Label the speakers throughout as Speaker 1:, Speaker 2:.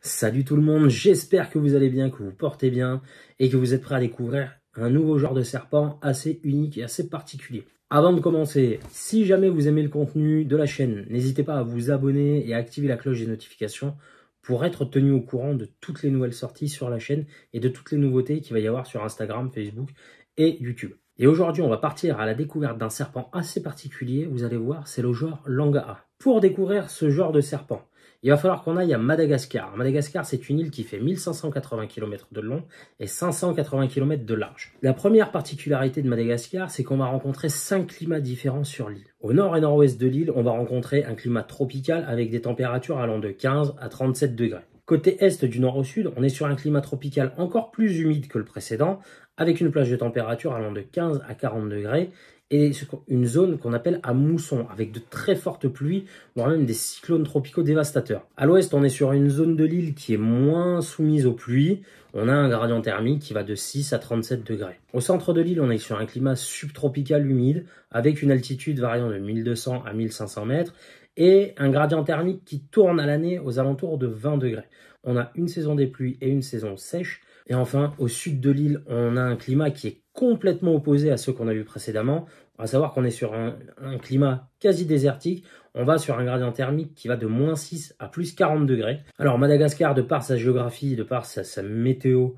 Speaker 1: Salut tout le monde, j'espère que vous allez bien, que vous portez bien et que vous êtes prêts à découvrir un nouveau genre de serpent assez unique et assez particulier. Avant de commencer, si jamais vous aimez le contenu de la chaîne, n'hésitez pas à vous abonner et à activer la cloche des notifications pour être tenu au courant de toutes les nouvelles sorties sur la chaîne et de toutes les nouveautés qu'il va y avoir sur Instagram, Facebook et YouTube. Et aujourd'hui, on va partir à la découverte d'un serpent assez particulier, vous allez voir, c'est le genre Langaa. Pour découvrir ce genre de serpent, il va falloir qu'on aille à Madagascar. Madagascar, c'est une île qui fait 1580 km de long et 580 km de large. La première particularité de Madagascar, c'est qu'on va rencontrer 5 climats différents sur l'île. Au nord et nord-ouest de l'île, on va rencontrer un climat tropical avec des températures allant de 15 à 37 degrés. Côté est du nord au sud, on est sur un climat tropical encore plus humide que le précédent, avec une plage de température allant de 15 à 40 degrés, et une zone qu'on appelle à mousson, avec de très fortes pluies, voire même des cyclones tropicaux dévastateurs. À l'ouest, on est sur une zone de l'île qui est moins soumise aux pluies. On a un gradient thermique qui va de 6 à 37 degrés. Au centre de l'île, on est sur un climat subtropical humide, avec une altitude variant de 1200 à 1500 mètres, et un gradient thermique qui tourne à l'année aux alentours de 20 degrés. On a une saison des pluies et une saison sèche. Et enfin, au sud de l'île, on a un climat qui est complètement opposé à ceux qu'on a vu précédemment. On va savoir qu'on est sur un climat quasi désertique. On va sur un gradient thermique qui va de moins 6 à plus 40 degrés. Alors Madagascar, de par sa géographie, de par sa météo,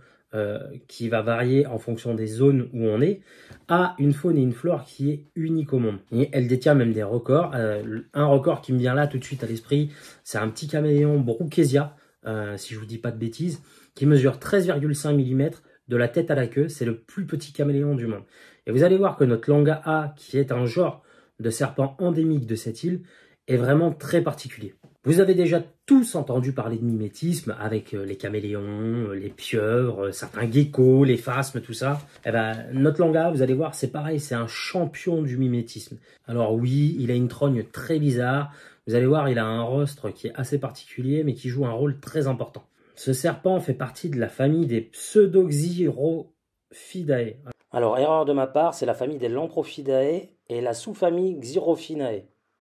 Speaker 1: qui va varier en fonction des zones où on est, a une faune et une flore qui est unique au monde. Et elle détient même des records. Un record qui me vient là tout de suite à l'esprit, c'est un petit caméléon Brookesia, si je vous dis pas de bêtises, qui mesure 13,5 mm de la tête à la queue. C'est le plus petit caméléon du monde. Et vous allez voir que notre Langaa, qui est un genre de serpent endémique de cette île, est vraiment très particulier. Vous avez déjà tous entendu parler de mimétisme avec les caméléons, les pieuvres, certains geckos, les phasmes, tout ça. Eh ben, notre Langaa, vous allez voir, c'est pareil, c'est un champion du mimétisme. Alors oui, il a une trogne très bizarre. Vous allez voir, il a un rostre qui est assez particulier, mais qui joue un rôle très important. Ce serpent fait partie de la famille des Pseudoxyrophidae. Alors, erreur de ma part, c'est la famille des Lamprophidae et la sous-famille Xyrophinae.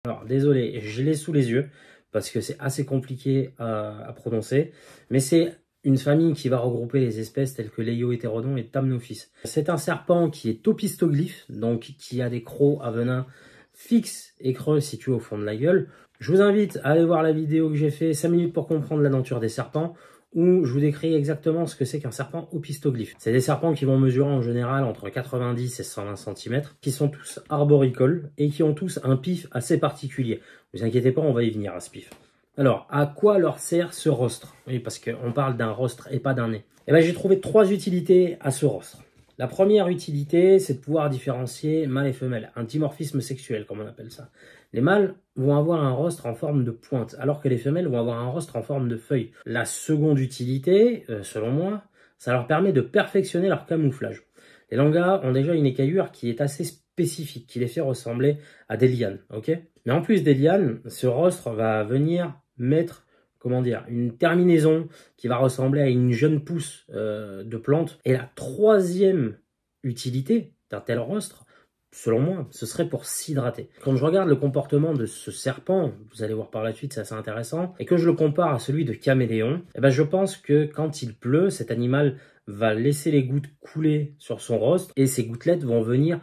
Speaker 1: Alors, désolé, je l'ai sous les yeux parce que c'est assez compliqué à prononcer, mais c'est une famille qui va regrouper les espèces telles que Leioheterodon et Thamnophis. C'est un serpent qui est opistoglyphe, donc qui a des crocs à venin fixes et creux situés au fond de la gueule. Je vous invite à aller voir la vidéo que j'ai fait 5 minutes pour comprendre la denture des serpents, où je vous décris exactement ce que c'est qu'un serpent opistoglyphe. C'est des serpents qui vont mesurer en général entre 90 et 120 cm, qui sont tous arboricoles et qui ont tous un pif assez particulier. Ne vous inquiétez pas, on va y venir à ce pif. Alors, à quoi leur sert ce rostre? Oui, parce qu'on parle d'un rostre et pas d'un nez. Eh bien, j'ai trouvé 3 utilités à ce rostre. La première utilité, c'est de pouvoir différencier mâle et femelle, un dimorphisme sexuel, comme on appelle ça. Les mâles vont avoir un rostre en forme de pointe, alors que les femelles vont avoir un rostre en forme de feuille. La seconde utilité, selon moi, ça leur permet de perfectionner leur camouflage. Les Langaa ont déjà une écaillure qui est assez spécifique, qui les fait ressembler à des lianes, ok? Mais en plus des lianes, ce rostre va venir mettre, comment dire, une terminaison qui va ressembler à une jeune pousse de plante. Et la troisième utilité d'un tel rostre, selon moi, ce serait pour s'hydrater. Quand je regarde le comportement de ce serpent, vous allez voir par la suite, c'est assez intéressant, et que je le compare à celui de caméléon, eh ben je pense que quand il pleut, cet animal va laisser les gouttes couler sur son rostre, et ces gouttelettes vont venir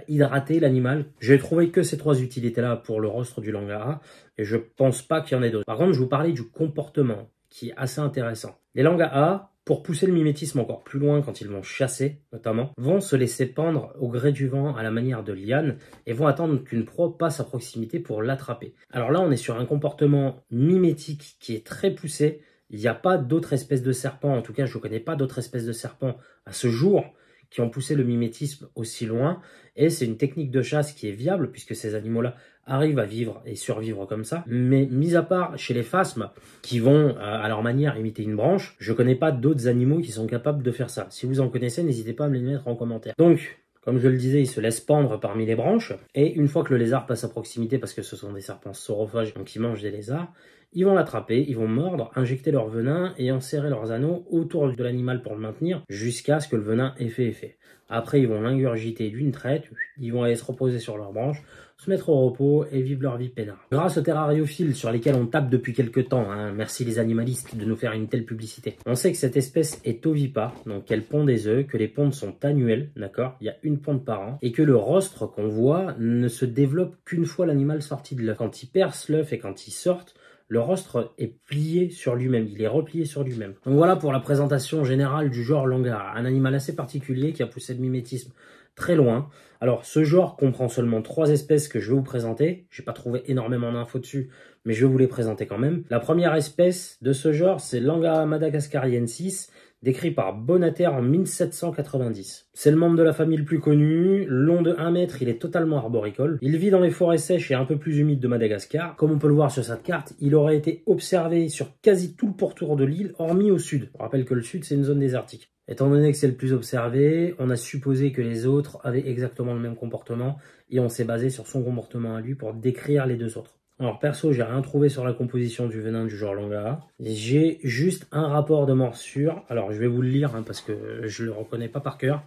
Speaker 1: hydrater l'animal. J'ai trouvé que ces 3 utilités-là pour le rostre du Langaa, et je pense pas qu'il y en ait d'autres. Par contre, je vous parlais du comportement, qui est assez intéressant. Les Langaa, pour pousser le mimétisme encore plus loin quand ils vont chasser, notamment, vont se laisser pendre au gré du vent à la manière de liane et vont attendre qu'une proie passe à proximité pour l'attraper. Alors là, on est sur un comportement mimétique qui est très poussé. Il n'y a pas d'autres espèces de serpents, en tout cas, je ne connais pas d'autres espèces de serpents à ce jour qui ont poussé le mimétisme aussi loin. Et c'est une technique de chasse qui est viable puisque ces animaux-là arrivent à vivre et survivre comme ça. Mais mis à part chez les phasmes qui vont à leur manière imiter une branche, je connais pas d'autres animaux qui sont capables de faire ça. Si vous en connaissez, n'hésitez pas à me les mettre en commentaire. Donc, comme je le disais, ils se laissent pendre parmi les branches. Et une fois que le lézard passe à proximité, parce que ce sont des serpents saurophages, donc ils mangent des lézards, Ils vont l'attraper, ils vont mordre, injecter leur venin et enserrer leurs anneaux autour de l'animal pour le maintenir jusqu'à ce que le venin ait fait effet. Après, ils vont l'ingurgiter d'une traite, ils vont aller se reposer sur leurs branches, se mettre au repos et vivre leur vie peinard. Grâce aux terrariophiles sur lesquels on tape depuis quelques temps, merci les animalistes de nous faire une telle publicité, on sait que cette espèce est ovipare, donc qu'elle pond des œufs, que les pondes sont annuelles, d'accord, il y a une ponde par an, et que le rostre qu'on voit ne se développe qu'une fois l'animal sorti de l'œuf. Quand il perce l'œuf et quand il sort, le rostre est plié sur lui-même, il est replié sur lui-même. Donc voilà pour la présentation générale du genre Langara, un animal assez particulier qui a poussé le mimétisme très loin. Alors ce genre comprend seulement 3 espèces que je vais vous présenter, j'ai pas trouvé énormément d'infos dessus, mais je vais vous les présenter quand même. La première espèce de ce genre, c'est Langara madagascariensis, décrit par Bonater en 1790. C'est le membre de la famille le plus connu, long de 1 mètre, il est totalement arboricole. Il vit dans les forêts sèches et un peu plus humides de Madagascar. Comme on peut le voir sur cette carte, il aurait été observé sur quasi tout le pourtour de l'île, hormis au sud. On rappelle que le sud, c'est une zone désertique. Étant donné que c'est le plus observé, on a supposé que les autres avaient exactement le même comportement et on s'est basé sur son comportement à lui pour décrire les 2 autres. Alors perso, j'ai rien trouvé sur la composition du venin du genre Langara. J'ai juste un rapport de morsure. Alors je vais vous le lire parce que je le reconnais pas par cœur.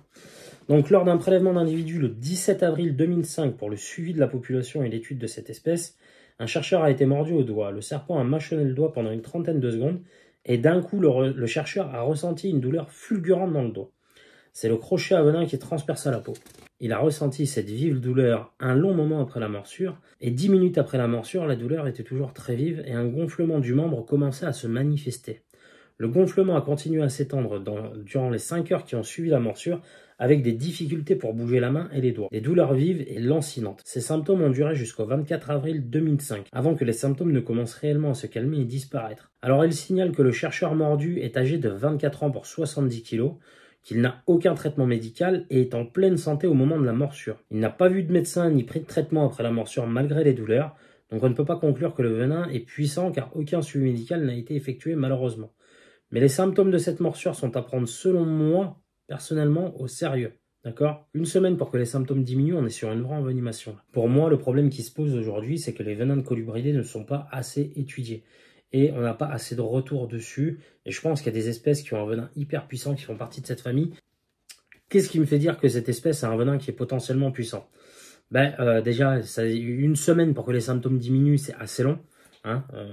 Speaker 1: Donc lors d'un prélèvement d'individus le 17 avril 2005 pour le suivi de la population et l'étude de cette espèce, un chercheur a été mordu au doigt. Le serpent a mâchonné le doigt pendant une trentaine de secondes et d'un coup le chercheur a ressenti une douleur fulgurante dans le doigt. C'est le crochet à venin qui transperça la peau. Il a ressenti cette vive douleur un long moment après la morsure, et 10 minutes après la morsure, la douleur était toujours très vive et un gonflement du membre commençait à se manifester. Le gonflement a continué à s'étendre durant les 5 heures qui ont suivi la morsure, avec des difficultés pour bouger la main et les doigts. Des douleurs vives et lancinantes. Ces symptômes ont duré jusqu'au 24 avril 2005, avant que les symptômes ne commencent réellement à se calmer et disparaître. Alors il signale que le chercheur mordu est âgé de 24 ans pour 70 kg, qu'il n'a aucun traitement médical et est en pleine santé au moment de la morsure. Il n'a pas vu de médecin ni pris de traitement après la morsure malgré les douleurs, donc on ne peut pas conclure que le venin est puissant car aucun suivi médical n'a été effectué malheureusement. Mais les symptômes de cette morsure sont à prendre selon moi, personnellement, au sérieux. D'accord ? 1 semaine pour que les symptômes diminuent, on est sur une vraie envenimation. Pour moi, le problème qui se pose aujourd'hui, c'est que les venins de colubridés ne sont pas assez étudiés. Et on n'a pas assez de retour dessus. Et je pense qu'il y a des espèces qui ont un venin hyper puissant, qui font partie de cette famille. Qu'est-ce qui me fait dire que cette espèce a un venin qui est potentiellement puissant? Déjà, 1 semaine pour que les symptômes diminuent, c'est assez long.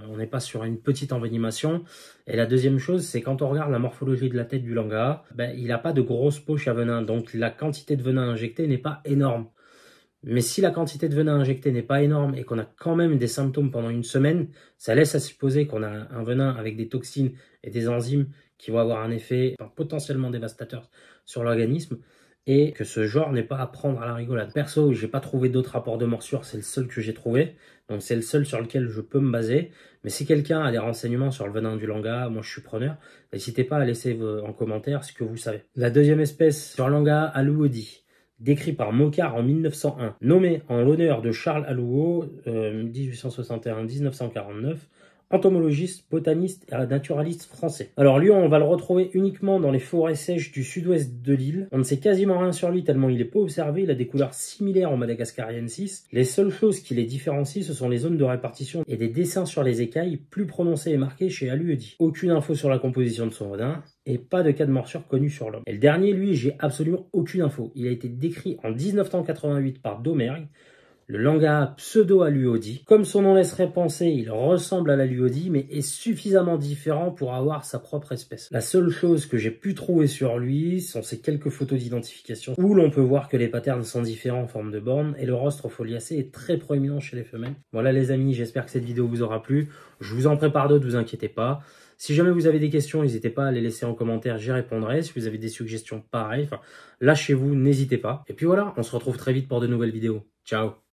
Speaker 1: On n'est pas sur une petite envenimation. Et la deuxième chose, c'est quand on regarde la morphologie de la tête du Langara, il n'a pas de grosse poche à venin. Donc la quantité de venin injecté n'est pas énorme. Mais si la quantité de venin injecté n'est pas énorme et qu'on a quand même des symptômes pendant 1 semaine, ça laisse à supposer qu'on a un venin avec des toxines et des enzymes qui vont avoir un effet potentiellement dévastateur sur l'organisme et que ce genre n'est pas à prendre à la rigolade. Perso, j'ai pas trouvé d'autres rapports de morsure, c'est le seul que j'ai trouvé, donc c'est le seul sur lequel je peux me baser. Mais si quelqu'un a des renseignements sur le venin du Langara, moi je suis preneur, n'hésitez pas à laisser en commentaire ce que vous savez. La deuxième espèce sur Langara alouodi, décrit par Mocard en 1901, nommé en l'honneur de Charles Allouot, 1861-1949, entomologiste, botaniste et naturaliste français. Alors lui, on va le retrouver uniquement dans les forêts sèches du sud-ouest de l'île. On ne sait quasiment rien sur lui tellement il n'est pas observé, il a des couleurs similaires au Madagascariensis. Les seules choses qui les différencient, ce sont les zones de répartition et des dessins sur les écailles plus prononcés et marqués chez Allouodi. Aucune info sur la composition de son venin, et pas de cas de morsure connu sur l'homme. Et le dernier, lui, j'ai absolument aucune info. Il a été décrit en 1988 par Domergue, le Langara pseudo-alluodi. Comme son nom laisserait penser, il ressemble à l'alluodi, mais est suffisamment différent pour avoir sa propre espèce. La seule chose que j'ai pu trouver sur lui sont ces quelques photos d'identification, où l'on peut voir que les patterns sont différents en forme de borne, et le rostre foliacé est très proéminent chez les femelles. Voilà les amis, j'espère que cette vidéo vous aura plu. Je vous en prépare d'autres, vous inquiétez pas. Si jamais vous avez des questions, n'hésitez pas à les laisser en commentaire, j'y répondrai. Si vous avez des suggestions, pareil, lâchez-vous, n'hésitez pas. Et puis voilà, on se retrouve très vite pour de nouvelles vidéos. Ciao!